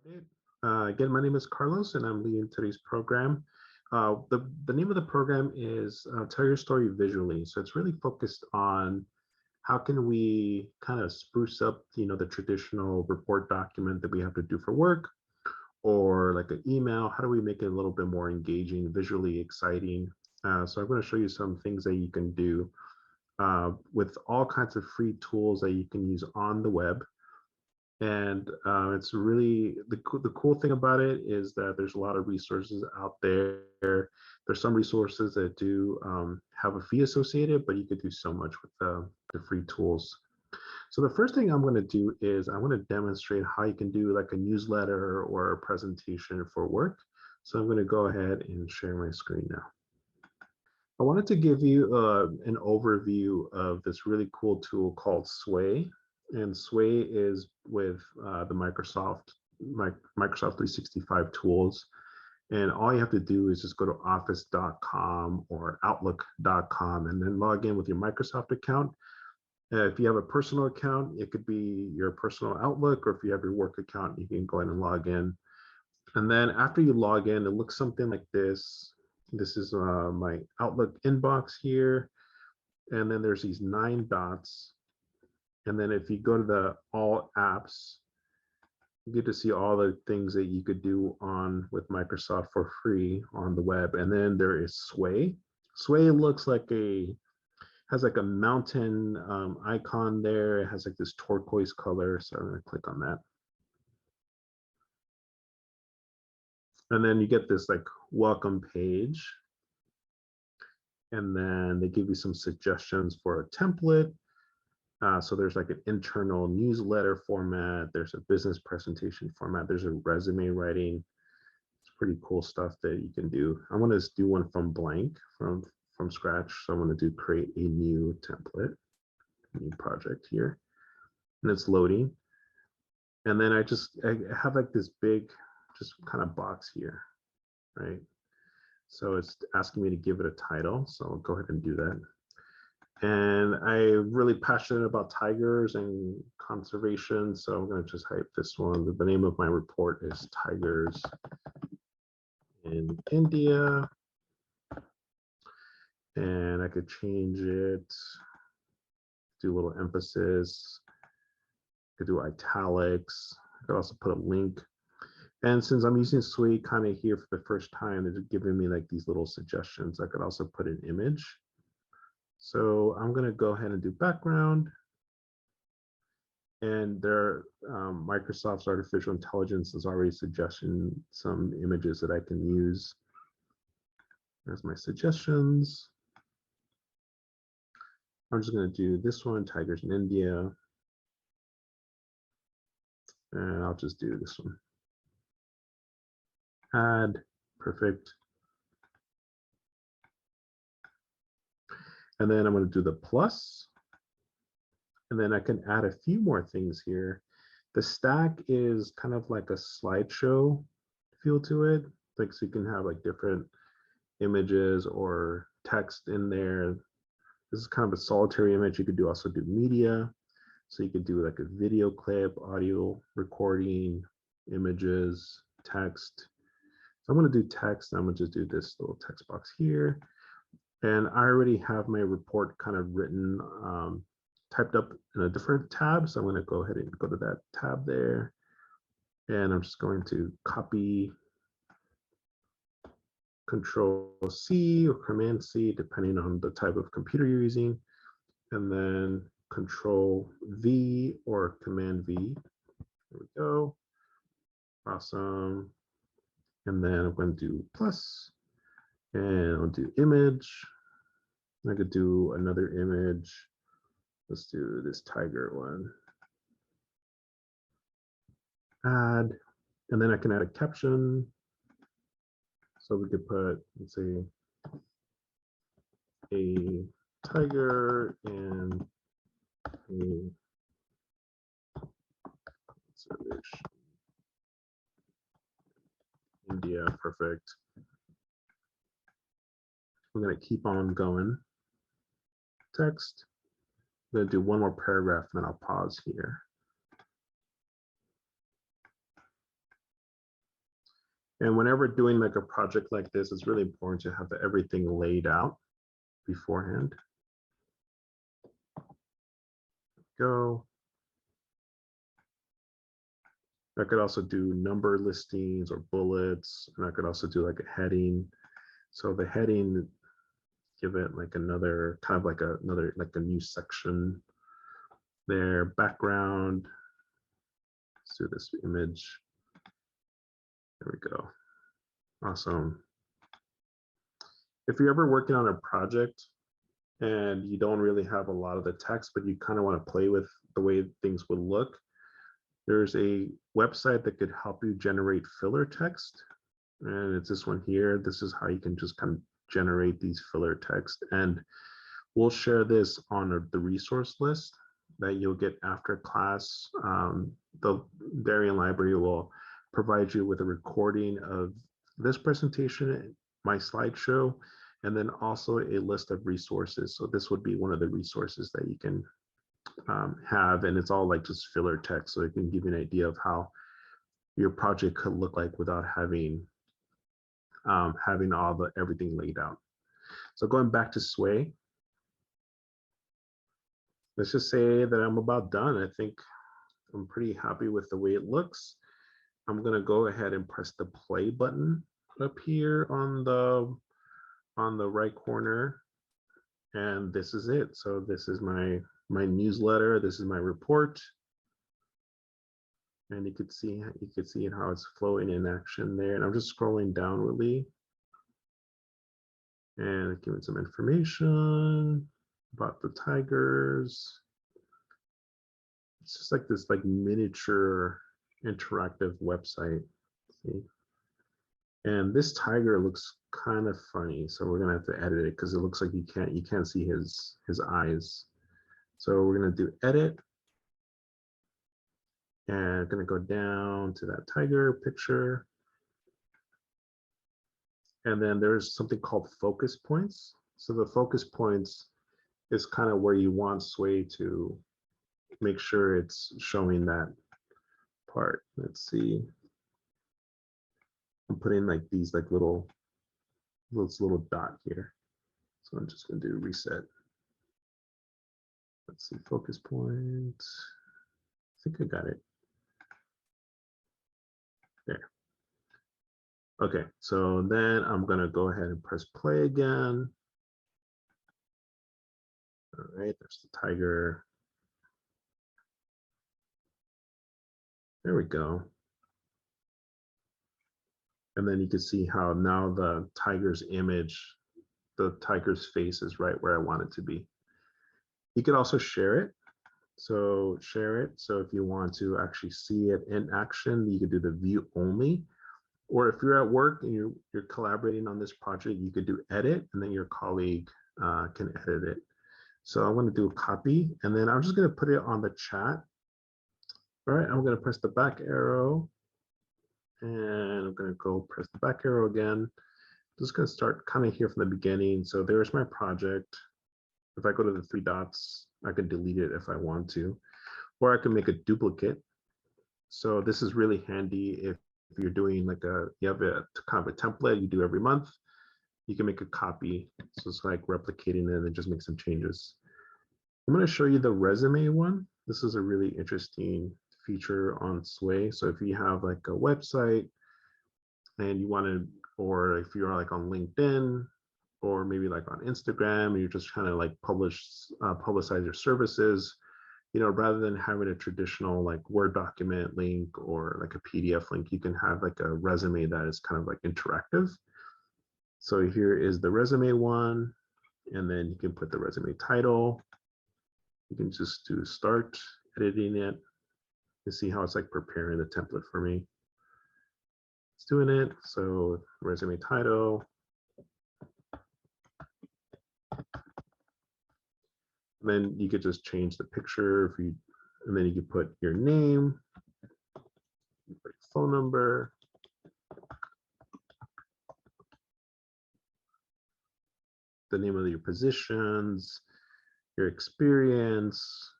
Again, my name is Carlos, and I'm leading today's program. The name of the program is Tell Your Story Visually. So it's really focused on how can we kind of spruce up, the traditional report document that we have to do for work, or like an email. How do we make it a little bit more engaging, visually exciting? So I'm going to show you some things that you can do with all kinds of free tools that you can use on the web. And it's really the cool thing about it is that there's a lot of resources out there. There's some resources that do have a fee associated, but you could do so much with the free tools. So the first thing I'm going to do is I want to demonstrate how you can do like a newsletter or a presentation for work. So I'm going to go ahead and share my screen now. I wanted to give you an overview of this really cool tool called Sway. And Sway is with the Microsoft 365 tools. And all you have to do is just go to office.com or outlook.com and then log in with your Microsoft account. If you have a personal account, it could be your personal Outlook, or if you have your work account, you can go ahead and log in. And then after you log in, it looks something like this. This is my Outlook inbox here. And then there's these 9 dots. And then if you go to the all apps, you get to see all the things that you could do on with Microsoft for free on the web. And then there is Sway. Sway looks like has like a mountain icon there. It has like this turquoise color. So I'm going to click on that. And then you get this like welcome page. And then they give you some suggestions for a template. So there's like an internal newsletter format. There's a business presentation format. There's a resume writing. It's pretty cool stuff that you can do. I want to do one from blank, from scratch. So I'm going to do create a new template, new project here. And it's loading. And then I have like this big, just kind of box here, right? So it's asking me to give it a title. So I'll go ahead and do that. And I'm really passionate about tigers and conservation. So I'm going to just type this one. The name of my report is Tigers in India. And I could change it, do a little emphasis, I could do italics. I could also put a link. And since I'm using Sway kind of here for the first time, they're giving me like these little suggestions. I could also put an image. So I'm going to go ahead and do background. And Microsoft's artificial intelligence is already suggesting some images that I can use. There's my suggestions. I'm just going to do this one, Tigers in India. And I'll just do this one. Add, perfect. And then I'm going to do the plus. And then I can add a few more things here. The stack is kind of like a slideshow feel to it. Like, so you can have like different images or text in there. This is kind of a solitary image. You could also do media. So you could do like a video clip, audio recording, images, text. So I'm going to do text. I'm going to just do this little text box here. And I already have my report kind of written, typed up in a different tab. So I'm going to go ahead and go to that tab there. And I'm just going to copy, Control C or Command C, depending on the type of computer you're using. And then Control V or Command V. There we go. Awesome. And then I'm going to do plus, and I'll do image. I could do another image. Let's do this tiger one. Add, and then I can add a caption. So we could put, let's say, a tiger and a conservation. India, perfect. I'm going to keep on going. Text. I'm going to do one more paragraph and then I'll pause here. And whenever doing like a project like this, it's really important to have everything laid out beforehand. Go. I could also do number listings or bullets, and I could also do like a heading. So the heading, give it like another kind of like a new section there. Background. Let's do this image. There we go. Awesome. If you're ever working on a project and you don't really have a lot of the text, but you kind of want to play with the way things would look, there's a website that could help you generate filler text. And it's this one here. This is how you can just kind of generate these filler text. And we'll share this on the resource list that you'll get after class. The Darien Library will provide you with a recording of this presentation, my slideshow, and then also a list of resources. So this would be one of the resources that you can have, and it's all like just filler text, so it can give you an idea of how your project could look like without having everything laid out. So going back to Sway, let's just say that I'm about done. I think I'm pretty happy with the way it looks. I'm gonna go ahead and press the play button up here on the right corner, and this is it. So this is my newsletter. This is my report, and you could see how it's flowing in action there. And I'm just scrolling downwardly and giving some information about the tigers. It's just like this miniature interactive website. See? And this tiger looks kind of funny, so we're gonna have to edit it because it looks like you can't see his eyes. So we're gonna do edit, and I'm gonna go down to that tiger picture. And then there's something called focus points. So the focus points is kind of where you want Sway to make sure it's showing that part. Let's see. I'm putting like these like little dot here. So I'm just gonna do reset. Let's see, focus point. I think I got it. There. Okay, so then I'm gonna go ahead and press play again. All right, there's the tiger. There we go. And then you can see how now the tiger's image, the tiger's face is right where I want it to be. You could also share it. So share it. So if you want to actually see it in action, you could do the view only. Or if you're at work and you're collaborating on this project, you could do edit, and then your colleague can edit it. So I'm going to do a copy, and then I'm just going to put it on the chat. All right, I'm going to press the back arrow, and I'm going to go press the back arrow again. Just going to start kind of here from the beginning. So there's my project. If I go to the three dots, I can delete it if I want to, or I can make a duplicate. So this is really handy if you're doing like you have a kind of a template you do every month. You can make a copy. So it's like replicating it and then just make some changes. I'm going to show you the resume one. This is a really interesting feature on Sway. So if you have like a website and you want to, or if you're like on LinkedIn, or maybe like on Instagram, and you're just trying to like publicize your services, you know, rather than having a traditional like Word document link or like a PDF link, you can have like a resume that is kind of like interactive. So here is the resume one, and then you can put the resume title. You can just do start editing it. You see how it's like preparing the template for me. It's doing it. So resume title. And then you could just change the picture and then you could put your name, your phone number, the name of your positions, your experience,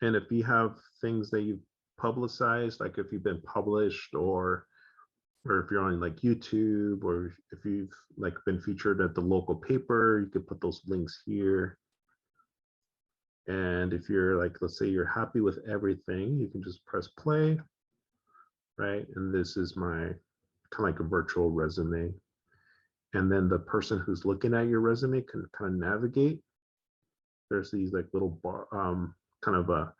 and if you have things that you've publicized, like if you've been published or or if you're on like YouTube, or if you've like been featured at the local paper, you could put those links here. And if you're like, let's say you're happy with everything, you can just press play, right? And this is my kind of like a virtual resume. And then the person who's looking at your resume can kind of navigate. There's these like little bar, kind of a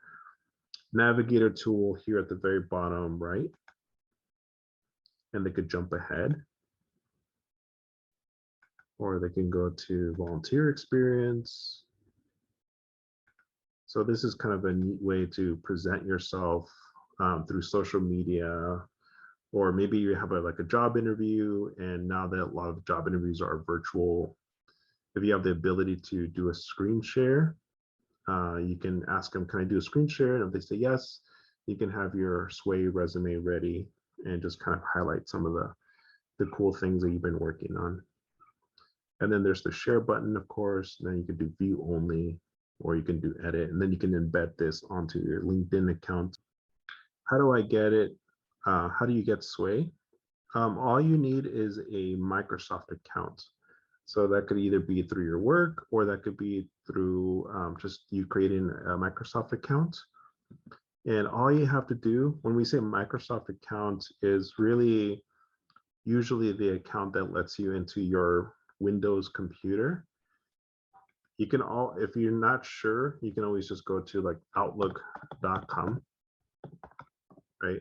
navigator tool here at the very bottom right, and they could jump ahead, or they can go to volunteer experience. So this is kind of a neat way to present yourself through social media, or maybe you have like a job interview, and now that a lot of job interviews are virtual, if you have the ability to do a screen share, you can ask them, can I do a screen share? And if they say yes, you can have your Sway resume ready and just kind of highlight some of the cool things that you've been working on. And then there's the share button, of course. Then you can do view only, or you can do edit, and then you can embed this onto your LinkedIn account. How do I get it? How do you get Sway? All you need is a Microsoft account. So that could either be through your work, or that could be through just you creating a Microsoft account. And all you have to do when we say Microsoft account is really usually the account that lets you into your Windows computer. You can if you're not sure, you can always just go to like outlook.com, right?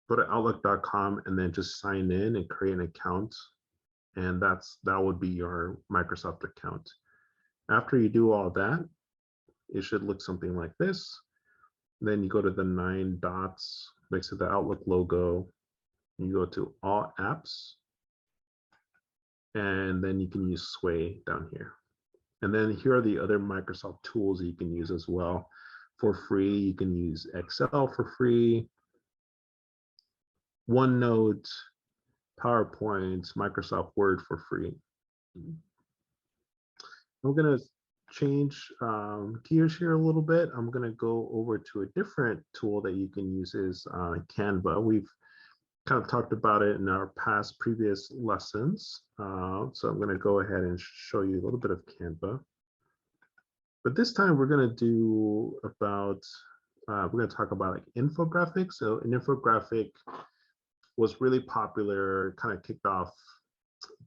Go to outlook.com and then just sign in and create an account. And that would be your Microsoft account. After you do all that, it should look something like this. Then you go to the 9 dots next to the Outlook logo. You go to all apps, and then you can use Sway down here. And then here are the other Microsoft tools that you can use as well for free. You can use Excel for free, OneNote, PowerPoint, Microsoft Word for free. I'm going to change gears here a little bit. I'm going to go over to a different tool that you can use is Canva. We've kind of talked about it in our previous lessons. So I'm going to go ahead and show you a little bit of Canva. But this time we're going to do about, we're going to talk about like infographics. So an infographic was really popular, kind of kicked off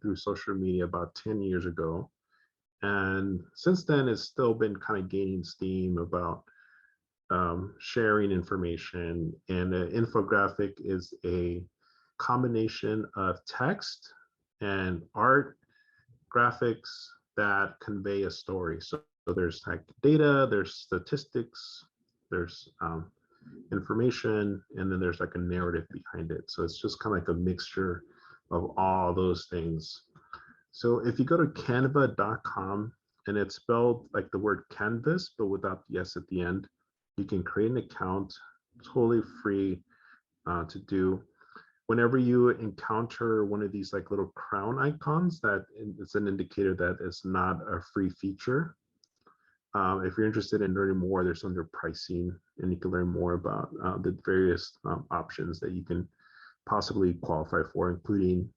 through social media about 10 years ago. And since then, it's still been kind of gaining steam about sharing information. And an infographic is a combination of text and art graphics that convey a story. So there's like data, there's statistics, there's information, and then there's like a narrative behind it. So it's just kind of like a mixture of all those things. So if you go to canva.com, and it's spelled like the word canvas, but without the S at the end, you can create an account, totally free to do. Whenever you encounter one of these like little crown icons, that it's an indicator that it's not a free feature. If you're interested in learning more, there's under pricing, and you can learn more about the various options that you can possibly qualify for, including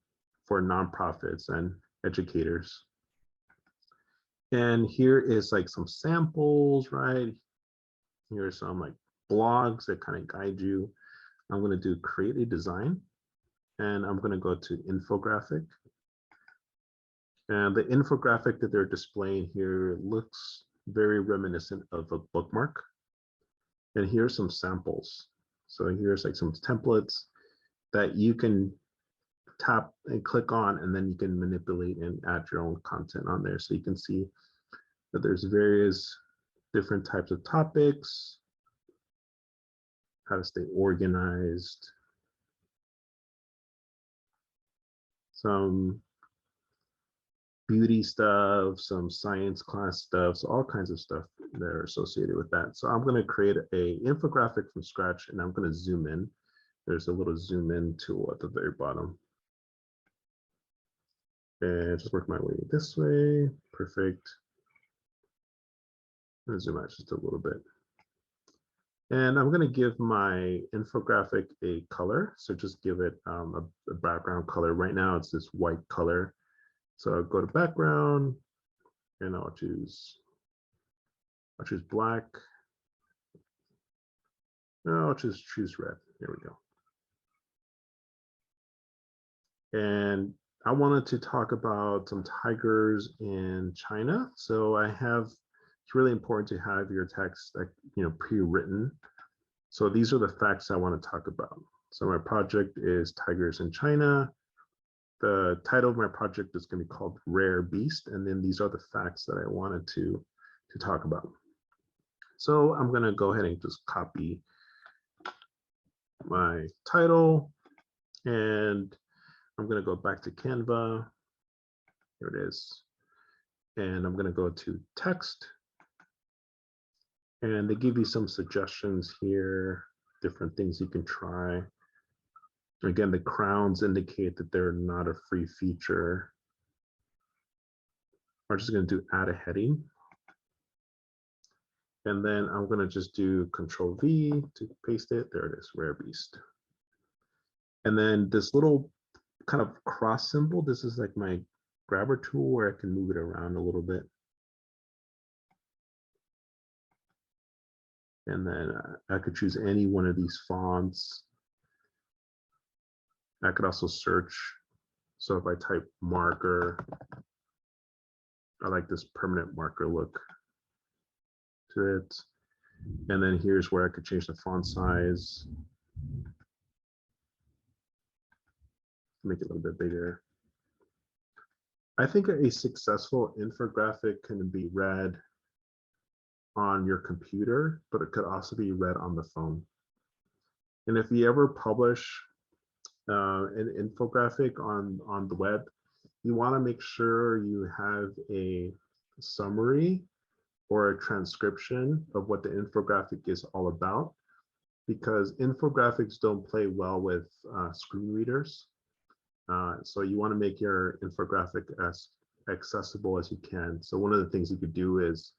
for nonprofits and educators. And here is like some samples, right? Here are some like blogs that kind of guide you. I'm going to do create a design, and I'm going to go to infographic. And the infographic that they're displaying here looks very reminiscent of a bookmark. And here's some samples. So here's like some templates that you can tap and click on, and then you can manipulate and add your own content on there. So you can see that there's various different types of topics, how to stay organized, some beauty stuff, some science class stuff, so all kinds of stuff that are associated with that. So I'm going to create a infographic from scratch, and I'm going to zoom in. There's a little zoom in tool at the very bottom. And just work my way this way. Perfect. I'm going to zoom out just a little bit. And I'm going to give my infographic a color. So just give it a background color. Right now it's this white color. So I'll go to background and I'll choose black. No, I'll just choose red. There we go. And I wanted to talk about some tigers in China. So it's really important to have your text pre-written. So these are the facts I want to talk about. So my project is Tigers in China. The title of my project is going to be called Rare Beast. And then these are the facts that I wanted to talk about. So I'm going to go ahead and just copy my title, and I'm going to go back to Canva. Here it is. And I'm going to go to text. And they give you some suggestions here, different things you can try. Again, the crowns indicate that they're not a free feature. I'm just going to do add a heading. And then I'm going to just do Control V to paste it. There it is, Rare Beast. And then this little kind of cross symbol, this is like my grabber tool where I can move it around a little bit. And then I could choose any one of these fonts. I could also search. So if I type marker, I like this permanent marker look to it. And then here's where I could change the font size. Make it a little bit bigger. I think a successful infographic can be read on your computer, but it could also be read on the phone. And if you ever publish an infographic on the web, you want to make sure you have a summary or a transcription of what the infographic is all about, because infographics don't play well with screen readers. So you want to make your infographic as accessible as you can. So one of the things you could do is,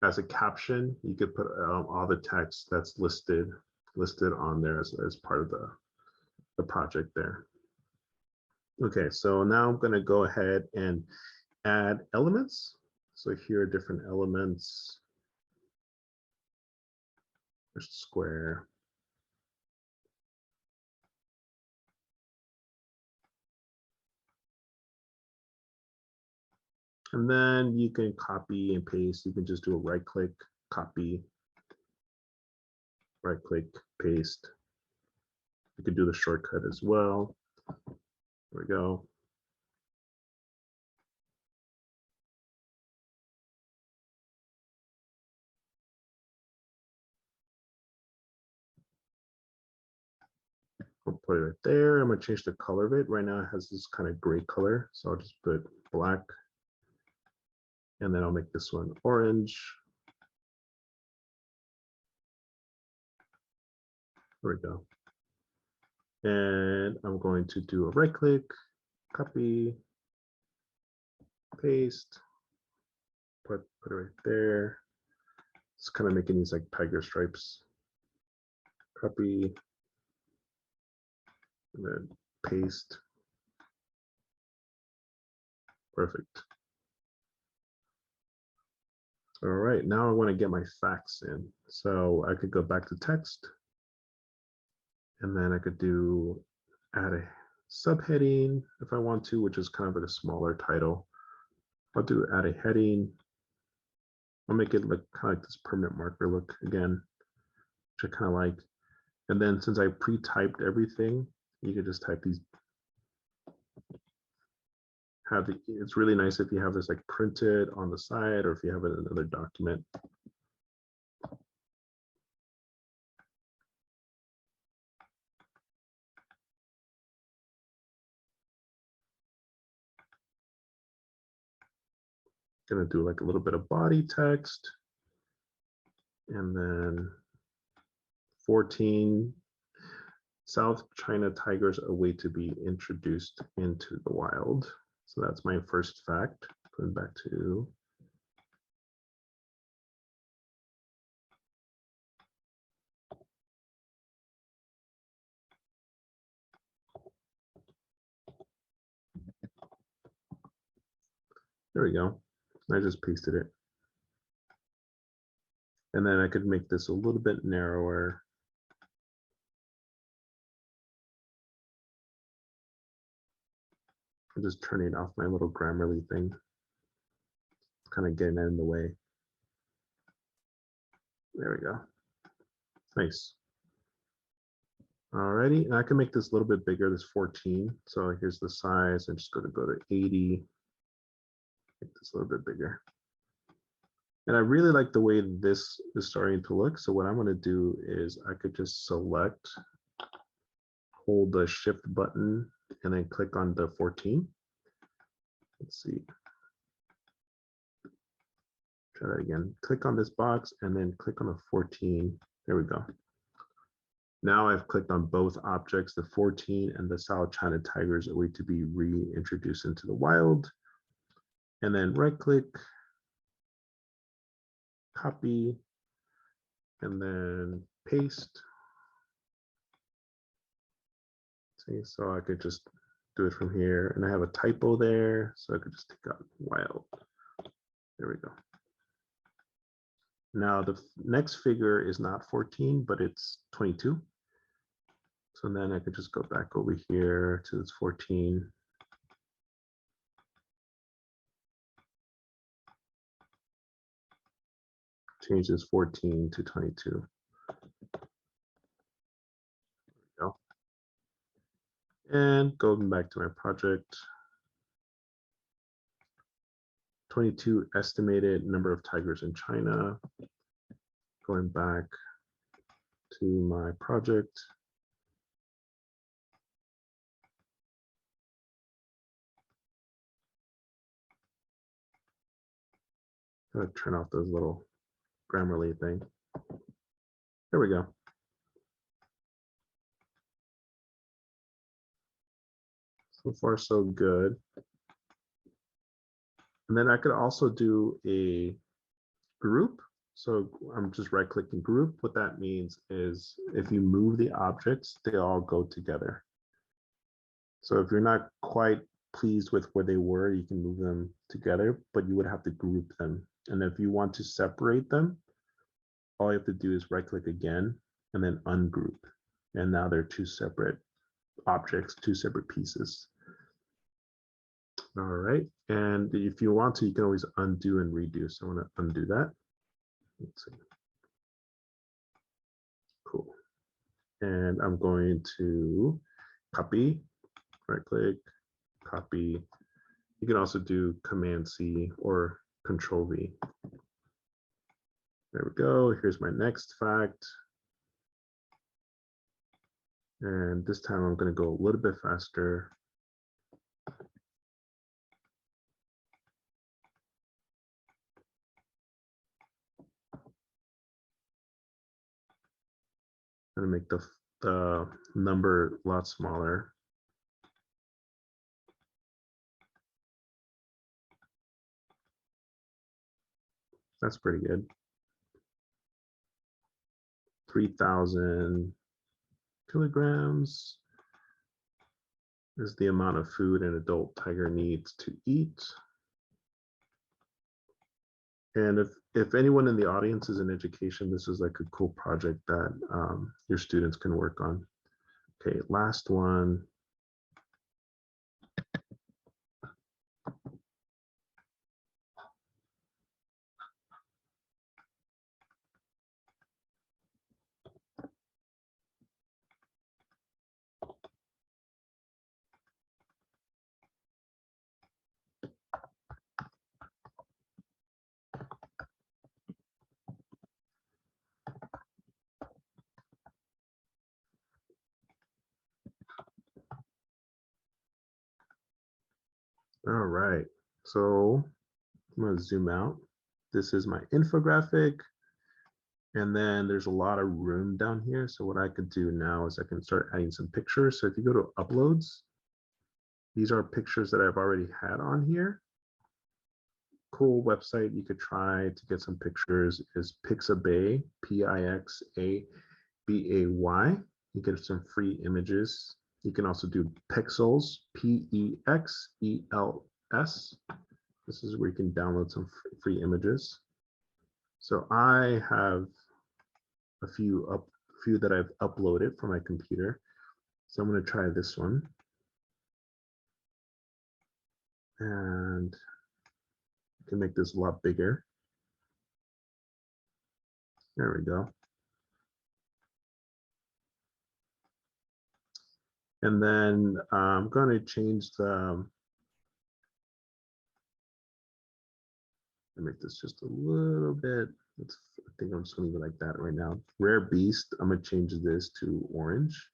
as a caption, you could put all the text that's listed on there as part of the project there. Okay, so now I'm going to go ahead and add elements. So here are different elements. There's the square. And then you can copy and paste. You can just do a right click, copy, right click, paste. You could do the shortcut as well. There we go. I'll put it right there. I'm going to change the color of it. Right now it has this kind of gray color. So I'll just put black. And then I'll make this one orange. There we go. And I'm going to do a right click, copy, paste, put it right there. It's kind of making these like tiger stripes. Copy, and then paste. Perfect. All right, now I want to get my facts in. So I could go back to text, and then I could do add a subheading if I want to, which is kind of like a smaller title. I'll do add a heading. I'll make it look kind of like this permanent marker look again, which I kind of like. And then since I pre-typed everything, you could just type these. It's really nice if you have this like printed on the side, or if you have it in another document. Gonna do like a little bit of body text, and then 14 South China tigers await to be introduced into the wild. So that's my first fact. Going back to There we go. I just pasted it. And then I could make this a little bit narrower. I'm just turning off my little Grammarly thing. Kind of getting that in the way. There we go. Nice. Alrighty, and I can make this a little bit bigger, this 14. So here's the size. I'm just going to go to 80. Make this a little bit bigger. And I really like the way this is starting to look. So what I'm going to do is I could just select, hold the shift button, and then click on the 14. Let's see. Try that again. Click on this box and then click on the 14. There we go. Now I've clicked on both objects, the 14 and the South China tigers are going to be reintroduced into the wild. And then right click, copy, and then paste. See, so I could just do it from here. And I have a typo there, so I could just take out wild. There we go. Now the next figure is not 14, but it's 22. So then I could just go back over here to this 14. Change this 14 to 22. There we go. And going back to my project. 22 estimated number of tigers in China. Going back to my project. I'm gonna turn off those little Grammarly thing. There we go. So far, so good. And then I could also do a group. So I'm just right clicking group. What that means is if you move the objects, they all go together. So if you're not quite pleased with where they were, you can move them together, but you would have to group them. And if you want to separate them, all you have to do is right click again and then ungroup. And now they're two separate objects, two separate pieces. All right, and if you want to, you can always undo and redo. So I'm going to undo that. Let's see. Cool. And I'm going to copy, right click, copy. You can also do Command C or Control V. There we go. Here's my next fact. And this time I'm going to go a little bit faster. I'm going to make the number a lot smaller. That's pretty good. 3,000 kilograms is the amount of food an adult tiger needs to eat. And if anyone in the audience is in education, this is like a cool project that your students can work on. Okay, last one. All right, so I'm going to zoom out. This is my infographic. And then there's a lot of room down here. So what I could do now is I can start adding some pictures. So if you go to uploads, these are pictures that I've already had on here. Cool website you could try to get some pictures is Pixabay, Pixabay. You get some free images. You can also do Pexels, Pexels. This is where you can download some free images. So I have a few that I've uploaded from my computer. So I'm going to try this one. And I can make this a lot bigger. There we go. And then I'm going to change the, make this just a little bit. I think I'm just going to leave it like that right now. Rare Beast, I'm going to change this to orange.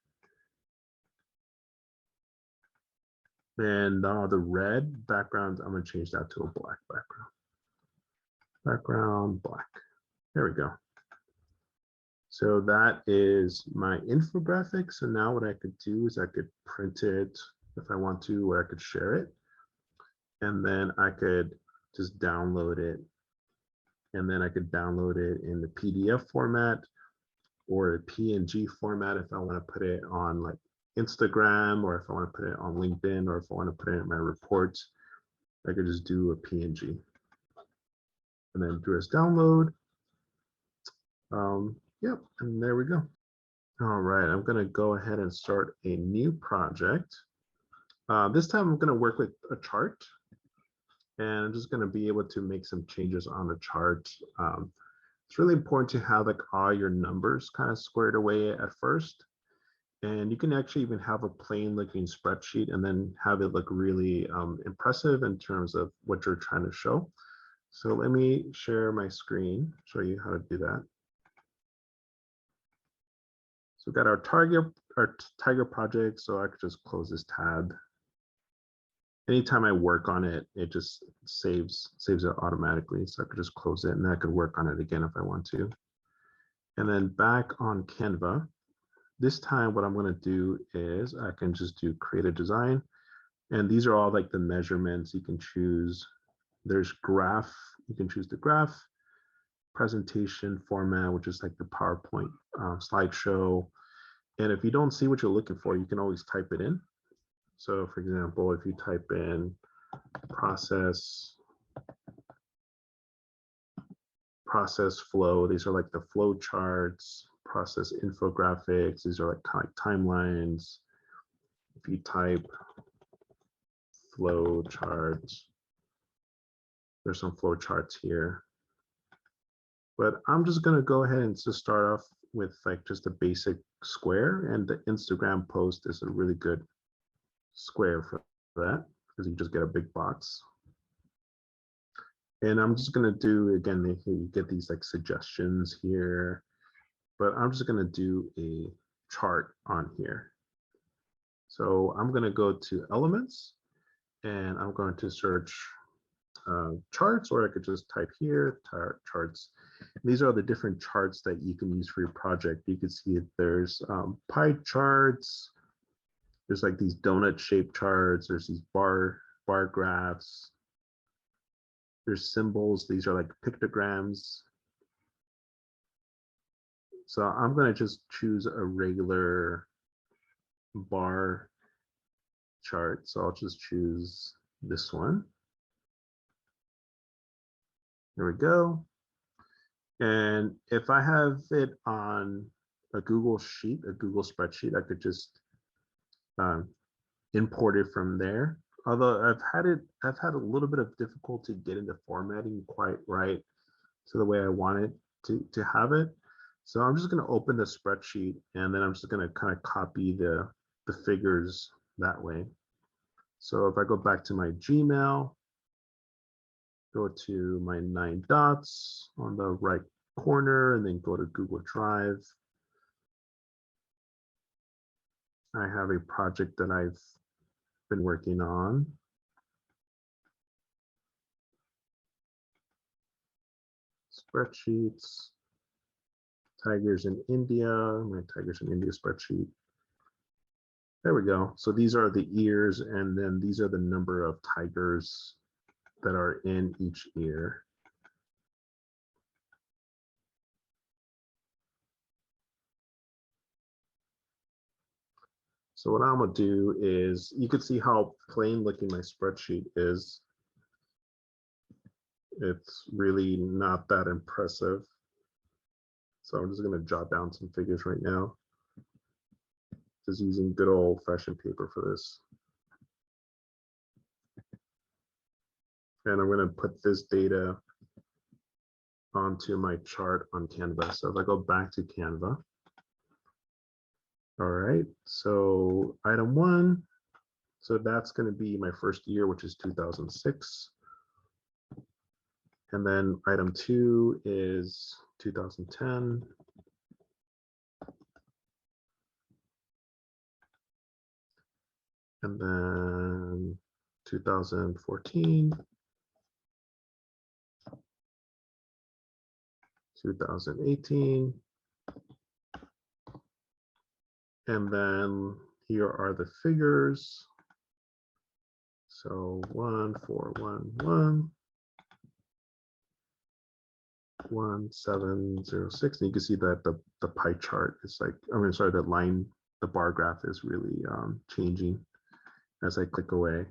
And the red background, I'm going to change that to a black background. Background black. There we go. So that is my infographic. So now what I could do is I could print it if I want to, or I could share it. And then I could just download it. And then I could download it in the PDF format or a PNG format if I want to put it on like Instagram, or if I want to put it on LinkedIn, or if I want to put it in my reports, I could just do a PNG. And then do as download. Yep, and there we go. All right, I'm going to go ahead and start a new project. This time I'm going to work with a chart, and I'm just going to be able to make some changes on the chart. It's really important to have like all your numbers kind of squared away at first. And you can actually even have a plain looking spreadsheet and then have it look really impressive in terms of what you're trying to show. So let me share my screen, show you how to do that. So we've got our Tiger project. So I could just close this tab. Anytime I work on it, it just saves it automatically. So I could just close it, and then I could work on it again if I want to. And then back on Canva, this time what I'm going to do is I can just do create a design. And these are all like the measurements you can choose. There's graph, you can choose the graph, presentation format, which is like the PowerPoint slideshow. And if you don't see what you're looking for, you can always type it in. So for example, if you type in process flow, these are like the flow charts, process infographics, these are like kind of timelines. If you type flow charts, there's some flow charts here. But I'm just going to go ahead and just start off with like just a basic square, and the Instagram post is a really good square for that because you just get a big box. And I'm just going to do, again, you get these like suggestions here, but I'm just going to do a chart on here. So I'm going to go to elements, and I'm going to search charts, or I could just type here charts. These are the different charts that you can use for your project. You can see there's pie charts, there's like these donut shaped charts, there's these bar graphs, there's symbols, these are like pictograms. So I'm going to just choose a regular bar chart. So I'll just choose this one. There we go. And if I have it on a Google sheet, a Google spreadsheet, I could just import it from there. Although I've had a little bit of difficulty getting the formatting quite right to the way I want it to have it. So I'm just going to open the spreadsheet, and then I'm just going to kind of copy the figures that way. So if I go back to my Gmail, go to my 9 dots on the right corner, and then go to Google Drive. I have a project that I've been working on. Spreadsheets, Tigers in India, my Tigers in India spreadsheet. There we go. So these are the ears, and then these are the number of tigers that are in each ear. So what I'm gonna do is, you can see how plain looking my spreadsheet is. it's really not that impressive. So I'm just going to jot down some figures right now. Just using good old fashioned paper for this. And I'm going to put this data onto my chart on Canva. So if I go back to Canva, all right, so item 1, so that's going to be my first year, which is 2006. And then item 2 is 2010. And then 2014. 2018. And then here are the figures. So 1411, 1706. And you can see that the pie chart is like, the line, the bar graph is really changing as I click away.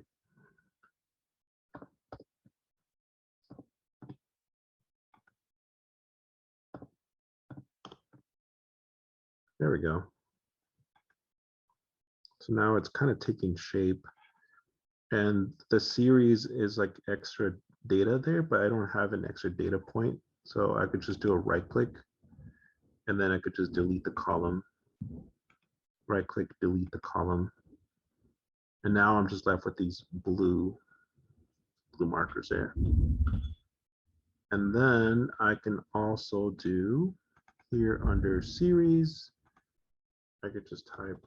There we go. So now it's kind of taking shape. And the series is like extra data there, but I don't have an extra data point. So I could just do a right click, and then I could just delete the column. Right click, delete the column. And now I'm just left with these blue markers there. And then I can also do here under series, I could just type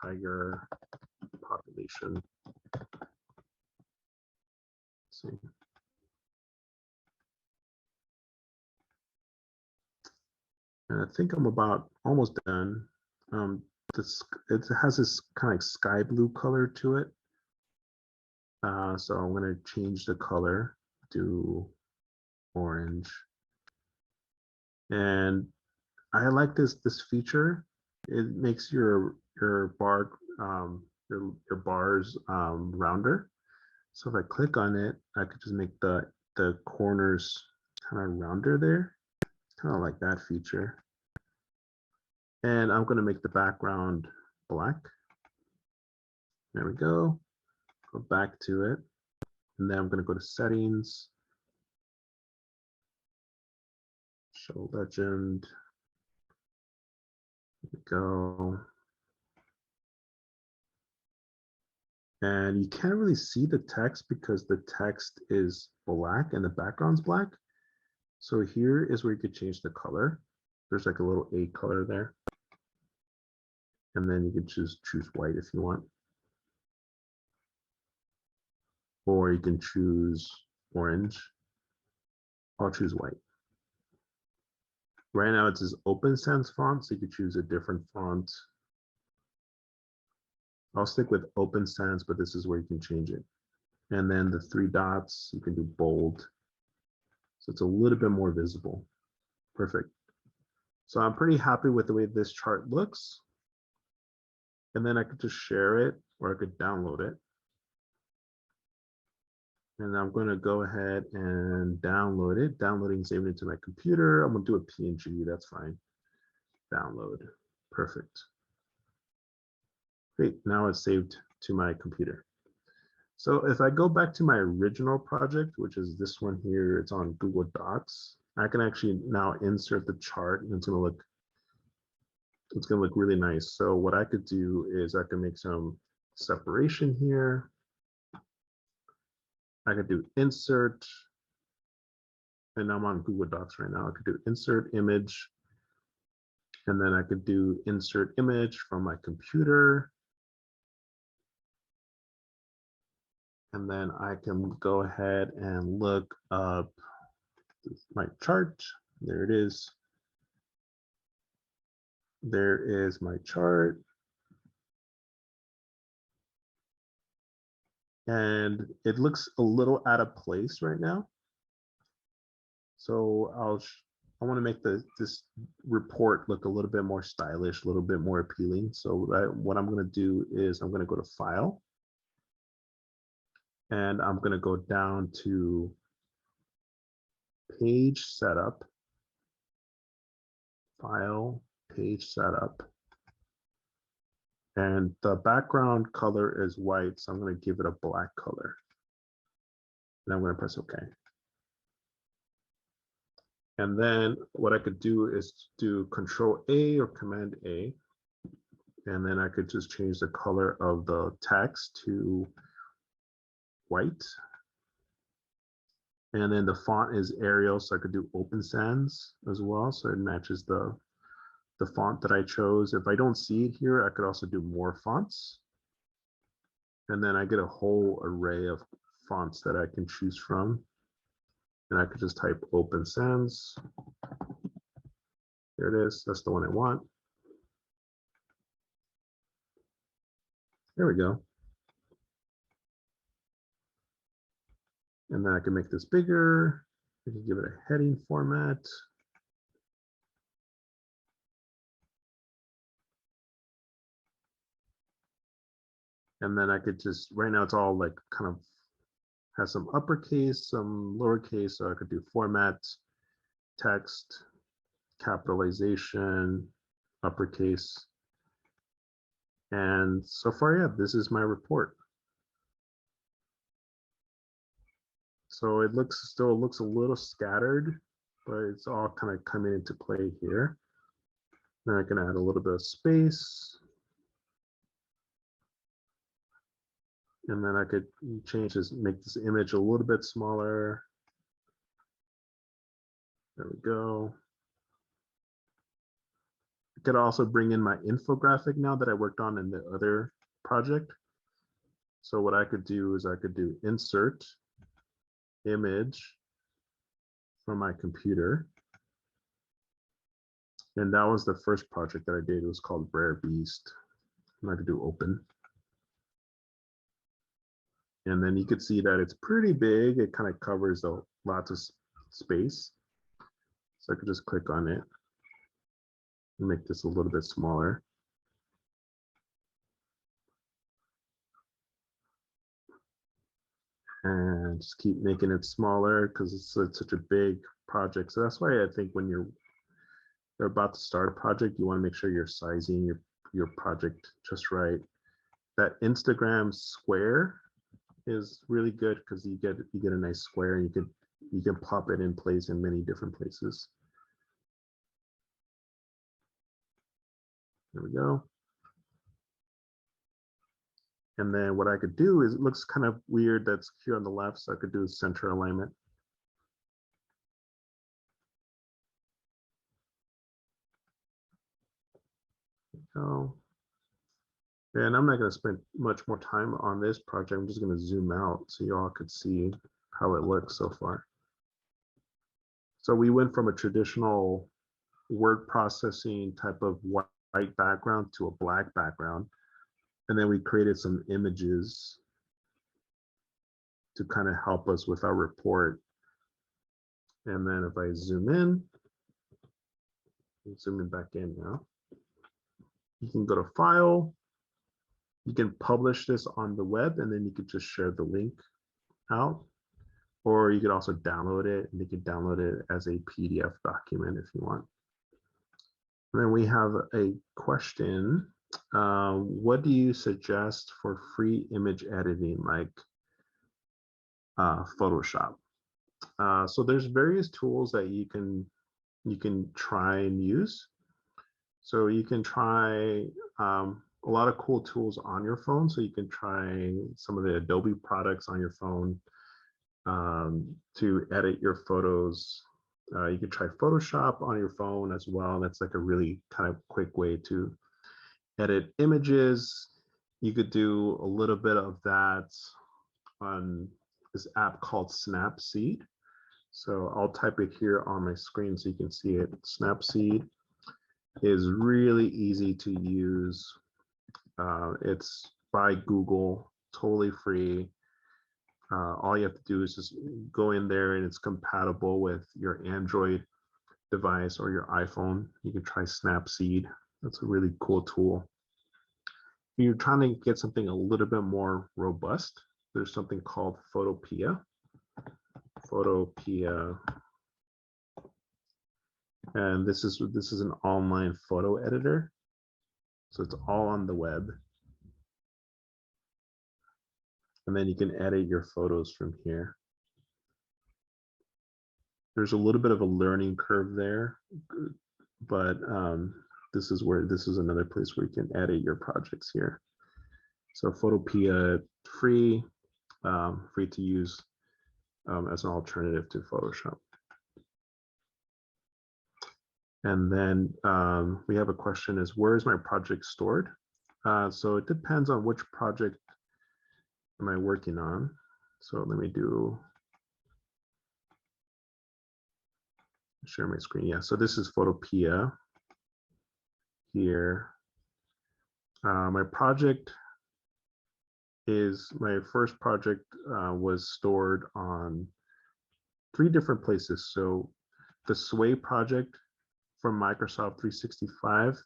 tiger population. Let's see. And I think I'm about almost done. It has this kind of like sky blue color to it. So I'm going to change the color to orange. And I like this feature. It makes your bar your bars rounder. So if I click on it, I could just make the corners kind of rounder there. Kind of like that feature. And I'm going to make the background black. There we go. Go back to it. And then I'm going to go to settings. Show legend. There we go. And you can't really see the text because the text is black and the background's black. So here is where you could change the color. There's like a little A color there. And then you can choose white if you want. Or you can choose orange. I'll choose white. Right now it says Open Sans font, so you could choose a different font. I'll stick with Open Sans, but this is where you can change it. And then the 3 dots, you can do bold. So it's a little bit more visible. Perfect. So I'm pretty happy with the way this chart looks. And then I could just share it, or I could download it. And I'm going to go ahead and download it. Downloading, saving it to my computer. I'm going to do a PNG. That's fine. Download. Perfect. Great. Now it's saved to my computer. So if I go back to my original project, which is this one here, it's on Google Docs. I can actually now insert the chart, and it's going to look really nice. So what I could do is I can make some separation here. I could do insert, and I'm on Google Docs right now. I could do insert image, and then I could do insert image from my computer. And then I can go ahead and look up my chart. There it is. There is my chart. And it looks a little out of place right now. So I want to make this report look a little bit more stylish, a little bit more appealing. So what I'm going to do is I'm going to go to File. And I'm going to go down to page setup, file, page setup. And the background color is white, so I'm going to give it a black color. And I'm going to press OK. And then what I could do is do Control A or Command A. And then I could just change the color of the text to white. And then the font is Arial, so I could do Open Sans as well. So it matches the font that I chose. If I don't see it here, I could also do more fonts. And then I get a whole array of fonts that I can choose from. And I could just type Open Sans. There it is. That's the one I want. There we go. And then I can make this bigger. I can give it a heading format. And then I could just, right now it's all like kind of has some uppercase, some lowercase. So I could do format, text, capitalization, uppercase. And so far, yeah, this is my report. So it still looks a little scattered, but it's all kind of coming into play here. Then I can add a little bit of space. And then I could change this, make this image a little bit smaller. There we go. I could also bring in my infographic now that I worked on in the other project. So what I could do is I could do insert image from my computer. And that was the first project that I did. It was called Rare Beast. And I could do open. And then you could see that it's pretty big. It kind of covers lots of space. So I could just click on it and make this a little bit smaller. And just keep making it smaller because it's such a big project. So that's why I think when you're about to start a project, you want to make sure you're sizing your project just right. That Instagram square is really good because you get a nice square and you can pop it in place in many different places. There we go. And then what I could do is, it looks kind of weird that's here on the left, so I could do center alignment. Oh. And I'm not going to spend much more time on this project. I'm just going to zoom out so you all could see how it looks so far. So we went from a traditional word processing type of white background to a black background. And then we created some images to kind of help us with our report. And then if I zoom in back in now, you can go to File. You can publish this on the web, and then you could just share the link out. Or you could also download it, and you can download it as a PDF document if you want. And then we have a question. What do you suggest for free image editing, like Photoshop? So there's various tools that you can try and use. So you can try a lot of cool tools on your phone. So you can try some of the Adobe products on your phone to edit your photos. You can try Photoshop on your phone as well. That's like a really kind of quick way to edit images. You could do a little bit of that on this app called Snapseed. So I'll type it here on my screen so you can see it. Snapseed is really easy to use. It's by Google, totally free. All you have to do is just go in there, and it's compatible with your Android device or your iPhone. You can try Snapseed. That's a really cool tool. If you're trying to get something a little bit more robust, there's something called Photopea. Photopea. And this is an online photo editor. So it's all on the web. And then you can edit your photos from here. There's a little bit of a learning curve there, but this is another place where you can edit your projects here. So Photopea, free to use as an alternative to Photoshop. And then we have a question is, where is my project stored? So it depends on which project am I working on. So let me share my screen. Yeah, so this is Photopea here. My first project was stored on 3 different places. So the Sway project from Microsoft 365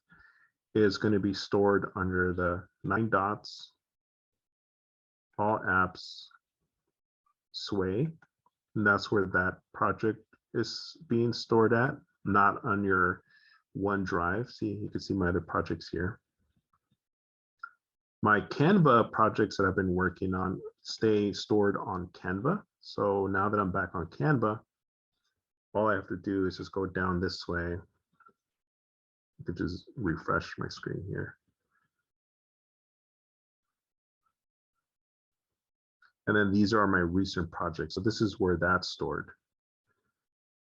is going to be stored under the 9 dots, all apps, Sway. And that's where that project is being stored at, not on your OneDrive. See, you can see my other projects here. My Canva projects that I've been working on stay stored on Canva. So now that I'm back on Canva, all I have to do is just go down this way. I could just refresh my screen here. And then these are my recent projects. So this is where that's stored.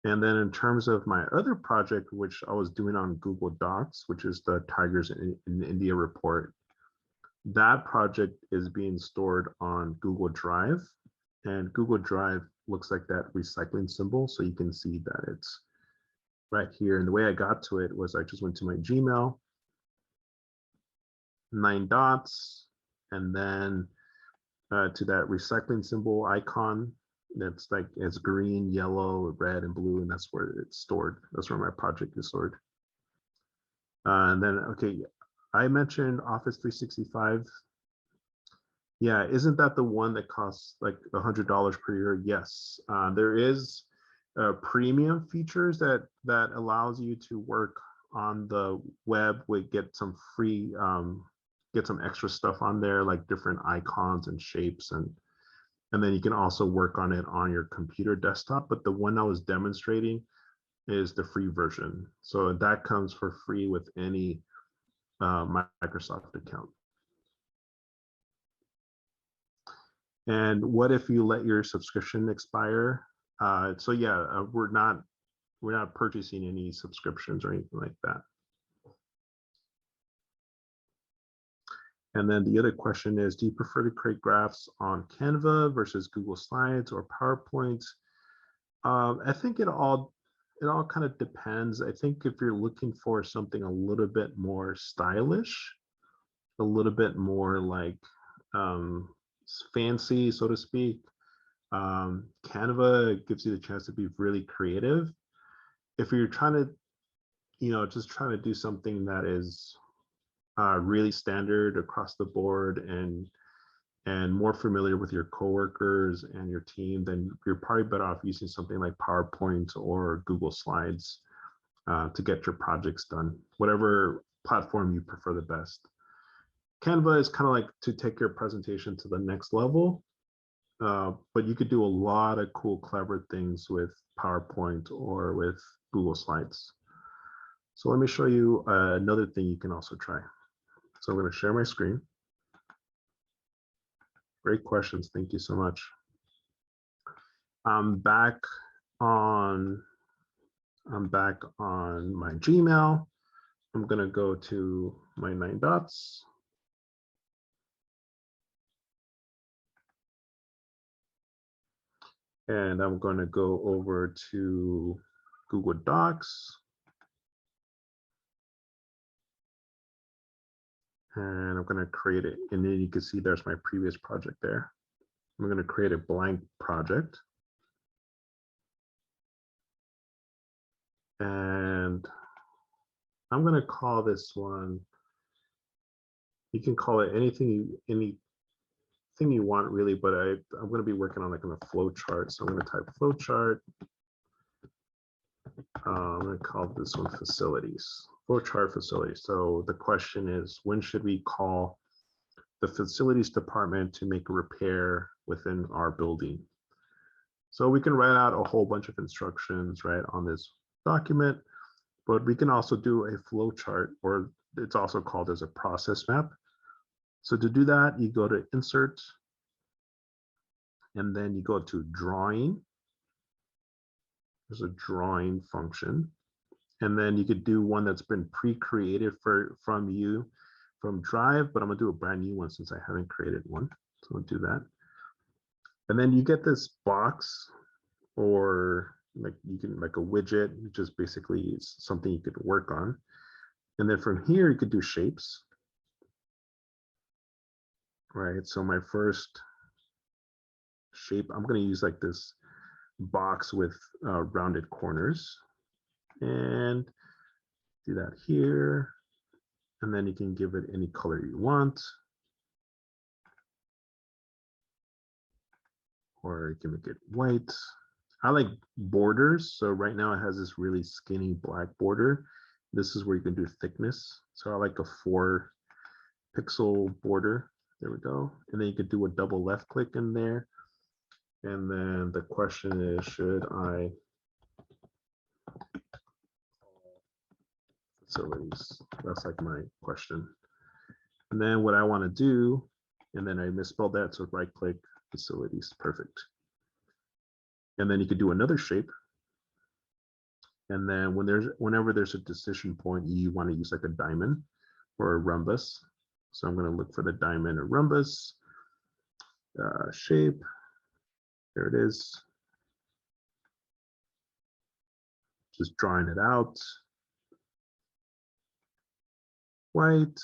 And then in terms of my other project, which I was doing on Google Docs, which is the Tigers in India report, that project is being stored on Google Drive. And Google Drive looks like that recycling symbol. So you can see that it's right here. And the way I got to it was I just went to my Gmail, 9 dots, and then to that recycling symbol icon. That's like it's green, yellow, red, and blue, and that's where it's stored. That's where my project is stored. And then, okay, I mentioned Office 365. Yeah, isn't that the one that costs like $100 per year? Yes, there is premium features that allows you to work on the web with get some free, get some extra stuff on there, like different icons and shapes, and then you can also work on it on your computer desktop. But the one I was demonstrating is the free version. So that comes for free with any Microsoft account. And what if you let your subscription expire? So yeah, we're not purchasing any subscriptions or anything like that. And then the other question is, do you prefer to create graphs on Canva versus Google Slides or PowerPoint? I think it all kind of depends. I think if you're looking for something a little bit more stylish, a little bit more like fancy, so to speak, Canva gives you the chance to be really creative. If you're trying to, just trying to do something that is really standard across the board and more familiar with your coworkers and your team, then you're probably better off using something like PowerPoint or Google Slides to get your projects done, whatever platform you prefer the best. Canva is kind of like to take your presentation to the next level, but you could do a lot of cool, clever things with PowerPoint or with Google Slides. So let me show you another thing you can also try. So I'm going to share my screen. Great questions. Thank you so much. I'm back on my Gmail. I'm going to go to my 9 dots. And I'm going to go over to Google Docs. And I'm going to create it. And then you can see there's my previous project there. I'm going to create a blank project. And I'm going to call this one, you can call it anything anything you want really, but I'm going to be working on like on a flow chart. So I'm going to type flow chart. I'm going to call this one facilities, flow chart facilities. So the question is, when should we call the facilities department to make a repair within our building? So we can write out a whole bunch of instructions, right, on this document, but we can also do a flow chart, or it's also called as a process map. So to do that, you go to insert, and then you go to drawing. There's a drawing function. And then you could do one that's been pre-created from Drive, but I'm gonna do a brand new one since I haven't created one. So I'll do that. And then you get this box, or like you can like a widget, which is basically something you could work on. And then from here, you could do shapes. Right, so my first shape, I'm gonna use like this box with rounded corners, and do that here. And then you can give it any color you want, or you can make it white. I like borders, so right now it has this really skinny black border. This is where you can do thickness. So I like a 4 pixel border. There we go. And then you could do a double left click in there. And then the question is, should I facilities? That's like my question. And then what I want to do, and then I misspelled that, so right click, facilities, perfect. And then you could do another shape. And then whenever there's a decision point, you want to use like a diamond or a rhombus. So I'm going to look for the diamond or rhombus shape. There it is. Just drawing it out. White.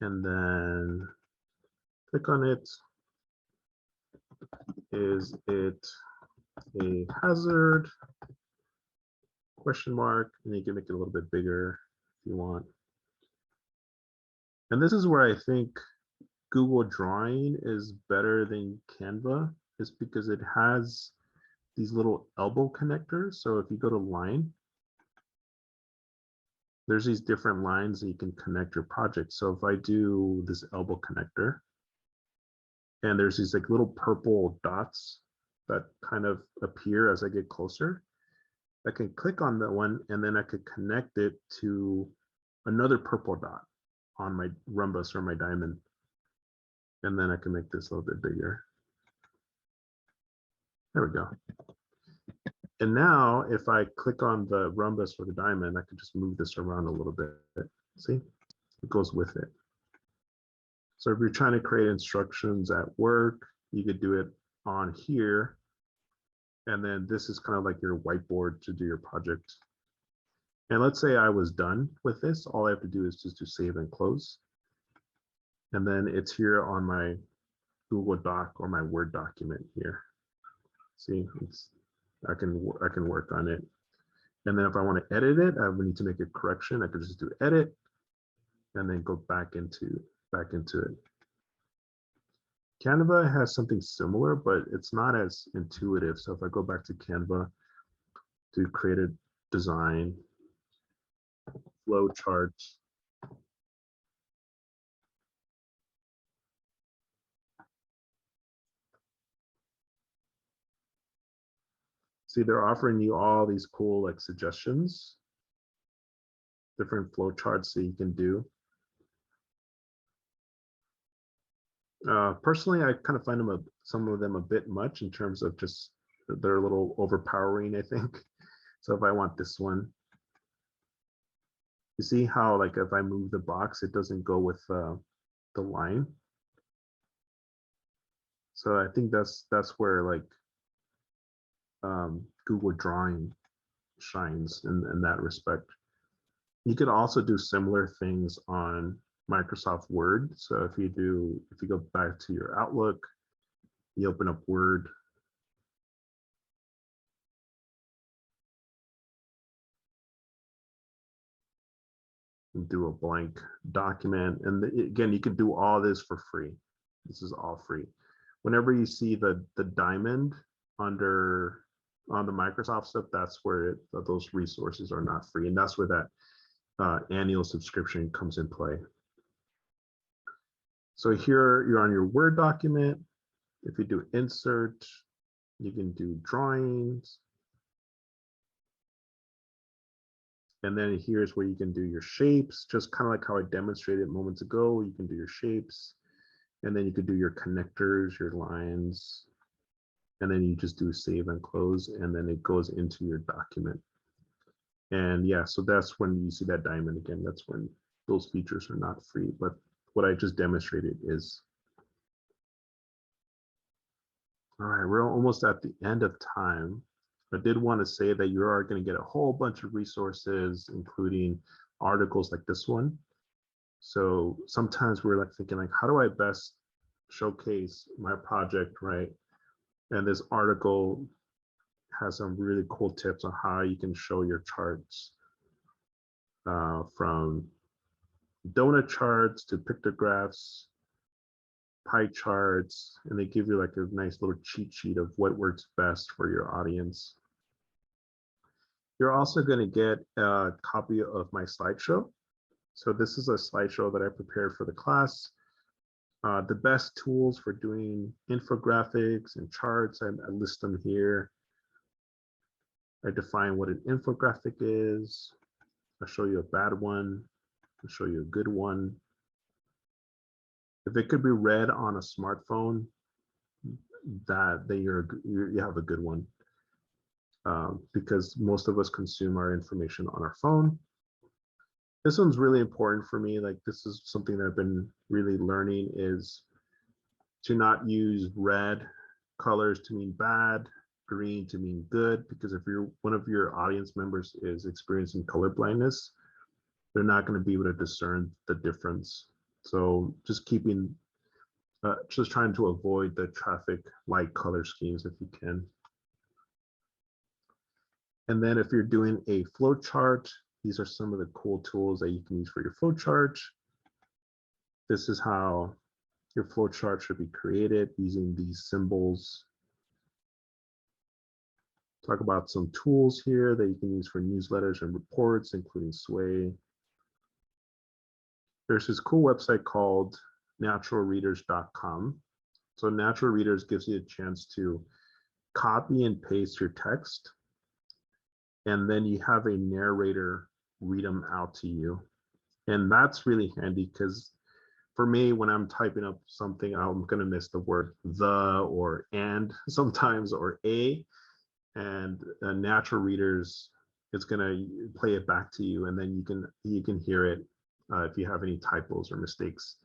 And then click on it. Is it a hazard? Question mark. And you can make it a little bit bigger if you want. And this is where I think Google Drawing is better than Canva, is because it has these little elbow connectors. So if you go to line, there's these different lines that you can connect your project. So if I do this elbow connector, and there's these like little purple dots that kind of appear as I get closer, I can click on that one, and then I could connect it to another purple dot on my rhombus or my diamond. And then I can make this a little bit bigger. There we go. And now if I click on the rhombus or the diamond, I can just move this around a little bit. See, it goes with it. So if you're trying to create instructions at work, you could do it on here. And then this is kind of like your whiteboard to do your project. And let's say I was done with this. All I have to do is just do save and close. And then it's here on my Google Doc or my Word document here. See, I can work on it. And then if I want to edit it, I would need to make a correction. I could just do edit and then go back into it. Canva has something similar, but it's not as intuitive. So if I go back to Canva to create a design, flow charts, see, they're offering you all these cool like suggestions, different flow charts that you can do. Personally, I kind of find some of them a bit much in terms of just they're a little overpowering, I think. So if I want this one, you see how like if I move the box, it doesn't go with the line. So I think that's where like Google Drawing shines in that respect. You could also do similar things on Microsoft Word. So if you go back to your Outlook, you open up Word. do a blank document. And again, you can do all this for free. This is all free. Whenever you see the diamond under on the Microsoft stuff, that's where those resources are not free. And that's where that annual subscription comes in play. So here you're on your Word document. If you do insert, you can do drawings. And then here's where you can do your shapes, just kind of like how I demonstrated moments ago. You can do your shapes, and then you could do your connectors, your lines, and then you just do save and close, and then it goes into your document. And yeah, so that's when you see that diamond again. That's when those features are not free. But what I just demonstrated is. All right, we're almost at the end of time. I did want to say that you are going to get a whole bunch of resources, including articles like this one. So sometimes we're like thinking like, how do I best showcase my project, right? And this article has some really cool tips on how you can show your charts, from donut charts to pictographs, pie charts, and they give you like a nice little cheat sheet of what works best for your audience. You're also going to get a copy of my slideshow. So this is a slideshow that I prepared for the class. The best tools for doing infographics and charts, I list them here. I define what an infographic is. I'll show you a bad one. I'll show you a good one. If it could be read on a smartphone, then you have a good one. Because most of us consume our information on our phone. This one's really important for me. Like, this is something that I've been really learning, is to not use red colors to mean bad, green to mean good, because if one of your audience members is experiencing color blindness, they're not going to be able to discern the difference. So just trying to avoid the traffic light color schemes if you can. And then if you're doing a flow chart, these are some of the cool tools that you can use for your flow chart. This is how your flow chart should be created, using these symbols. Talk about some tools here that you can use for newsletters and reports, including Sway. There's this cool website called naturalreaders.com. So Natural Readers gives you a chance to copy and paste your text, and then you have a narrator read them out to you. And that's really handy, because for me, when I'm typing up something, I'm going to miss the word the or and sometimes, or a, and Natural Readers is going to play it back to you, and then you can hear it if you have any typos or mistakes.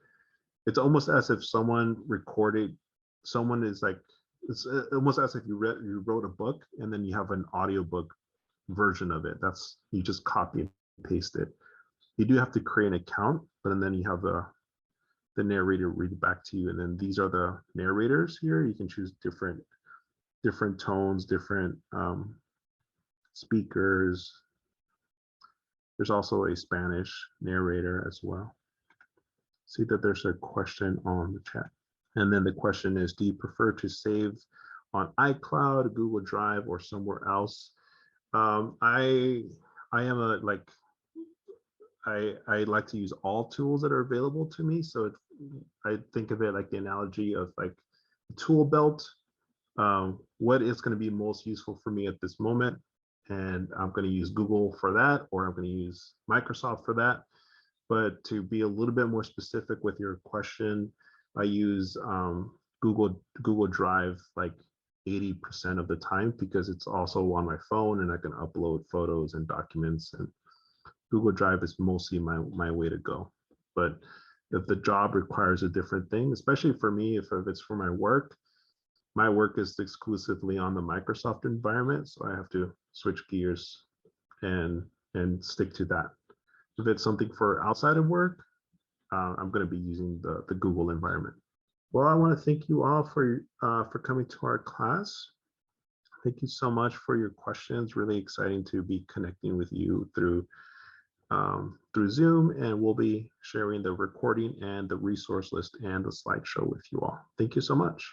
It's almost as if someone recorded, someone is like, it's almost as if you wrote a book and then you have an audiobook version of it. That's, you just copy and paste it. You do have to create an account, but then you have the narrator read it back to you. And then these are the narrators here. You can choose different tones, different speakers. There's also a Spanish narrator as well. See that there's a question on the chat. And then the question is, do you prefer to save on iCloud, Google Drive, or somewhere else? I like to use all tools that are available to me. So I think of it like the analogy of like a tool belt. What is going to be most useful for me at this moment? And I'm going to use Google for that, or I'm going to use Microsoft for that. But to be a little bit more specific with your question, I use Google Drive like 80% of the time, because it's also on my phone and I can upload photos and documents, and Google Drive is mostly my way to go. But if the job requires a different thing, especially for me, if it's for my work is exclusively on the Microsoft environment, so I have to switch gears and stick to that. If it's something for outside of work, I'm going to be using the Google environment. Well, I want to thank you all for coming to our class. Thank you so much for your questions. Really exciting to be connecting with you through through Zoom, and we'll be sharing the recording and the resource list and the slideshow with you all. Thank you so much.